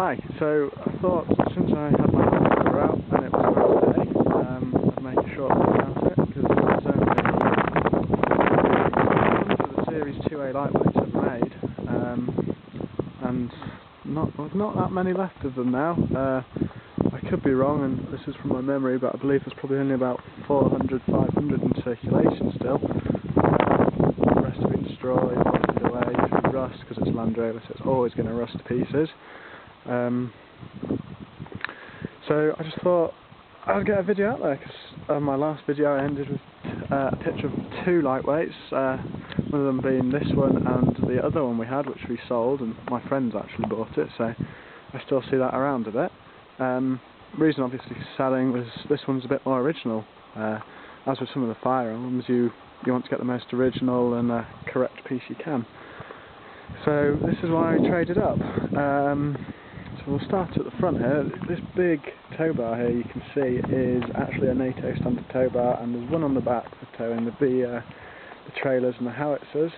Hi, so I thought since I had my computer out and it was Wednesday, I'd make a short video about it because there's only for the Series 2A lightweights I've made, and not that many left of them now. I could be wrong, and this is from my memory, but I believe there's probably only about 400, 500 in circulation still. The rest have been destroyed, wasted away through rust because it's Land Rover, so it's always going to rust to pieces. So I just thought I'd get a video out there because on my last video I ended with a picture of two lightweights, one of them being this one and the other one we had, which we sold, and my friends actually bought it, so I still see that around a bit. The reason obviously for selling was this one's a bit more original. As with some of the firearms, you want to get the most original and correct piece you can. So this is why I traded up. So we'll start at the front here. This big tow bar here you can see is actually a NATO standard tow bar, and there's one on the back for towing the trailers and the howitzers.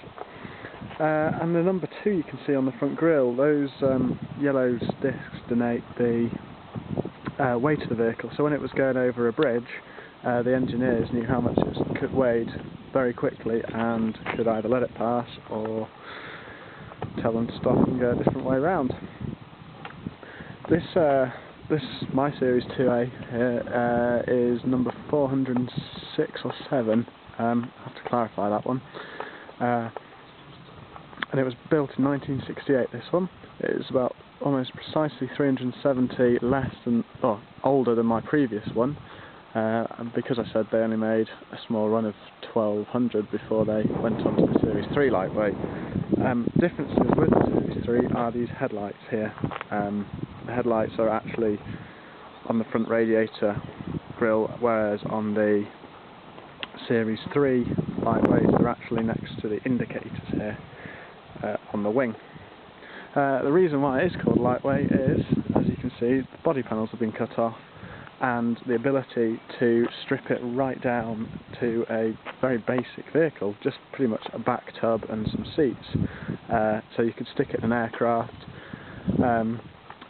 And the number 2 you can see on the front grille, those yellow discs denote the weight of the vehicle. So when it was going over a bridge, the engineers knew how much it could weigh very quickly and could either let it pass or tell them to stop and go a different way around. This my Series 2A here is number 406 or 7. I have to clarify that one. And it was built in 1968. This one is about almost precisely 370 older than my previous one. And because I said they only made a small run of 1200 before they went on to the Series 3 lightweight. Differences with the Series 3 are these headlights here. The headlights are actually on the front radiator grille, whereas on the Series 3 lightweights they're actually next to the indicators here on the wing. The reason why it is called lightweight is, as you can see, the body panels have been cut off, and the ability to strip it right down to a very basic vehicle, just pretty much a back tub and some seats. So you could stick it in an aircraft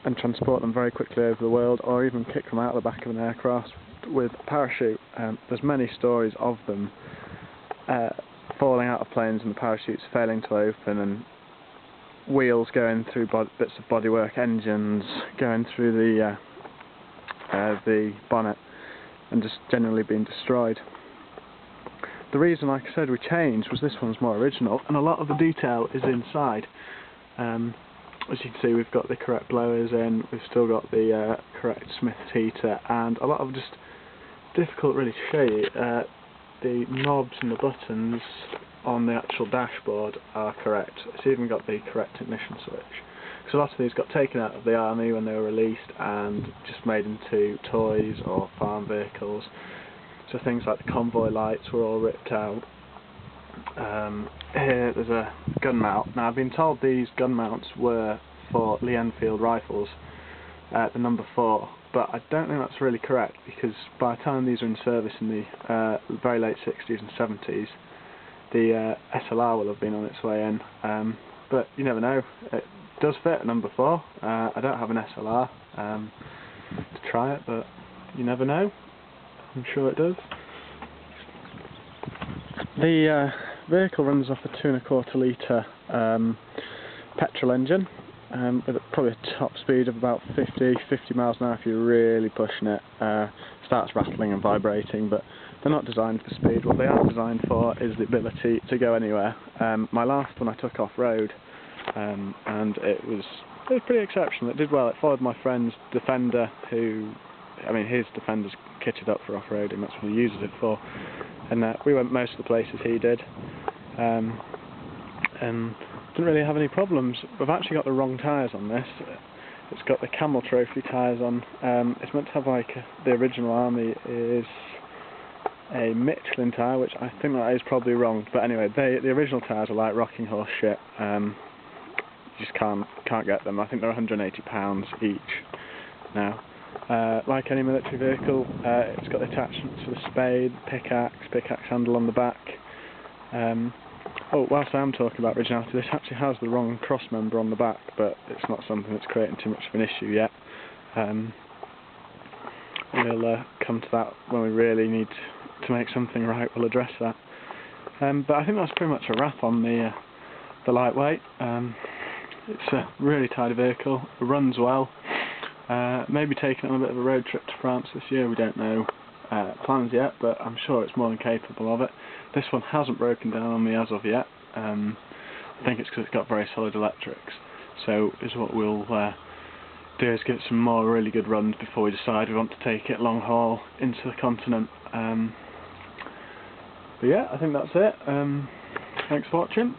and transport them very quickly over the world, or even kick them out of the back of an aircraft with a parachute. There's many stories of them falling out of planes and the parachutes failing to open, and wheels going through bits of bodywork, engines going through the bonnet and just generally being destroyed. The reason, like I said, we changed was this one's more original, and a lot of the detail is inside. As you can see, we've got the correct blowers in, we've still got the correct Smith's heater, and a lot of just difficult really to show you. The knobs and the buttons on the actual dashboard are correct. It's even got the correct ignition switch. So a lot of these got taken out of the army when they were released and just made into toys or farm vehicles. So things like the convoy lights were all ripped out. Here there's a gun mount. Now I've been told these gun mounts were for Lee Enfield rifles, the number 4, but I don't think that's really correct, because by the time these were in service in the very late 60s and 70s, the SLR will have been on its way in. But you never know. It does fit a number 4. I don't have an SLR to try it, but you never know. I'm sure it does. The vehicle runs off a 2.25 litre petrol engine with probably a top speed of about 50 miles an hour if you're really pushing it. Starts rattling and vibrating, but they're not designed for speed. What they are designed for is the ability to go anywhere. My last one I took off-road, and it was pretty exceptional. It did well. It followed my friend's Defender, his Defender's kitted up for off-roading, that's what he uses it for, and we went most of the places he did, and didn't really have any problems. We've actually got the wrong tyres on this. It's got the Camel Trophy tyres on. It's meant to have the original Army is a Michelin tyre, which I think that is probably wrong, but anyway, the original tyres are like rocking horse shit. You just can't get them. I think they're £180 each now. Like any military vehicle, it's got the attachments for the spade, pickaxe handle on the back. Oh, whilst I am talking about originality, this actually has the wrong cross member on the back, but it's not something that's creating too much of an issue yet. We'll come to that when we really need to make something right. We'll address that. But I think that's pretty much a wrap on the lightweight. It's a really tidy vehicle. It runs well. Maybe taking it on a bit of a road trip to France this year. We don't know plans yet, but I'm sure it's more than capable of it. This one hasn't broken down on me as of yet. I think it's because it's got very solid electrics. So is what we'll do is give it some more really good runs before we decide we want to take it long haul into the continent. But yeah, I think that's it. Thanks for watching.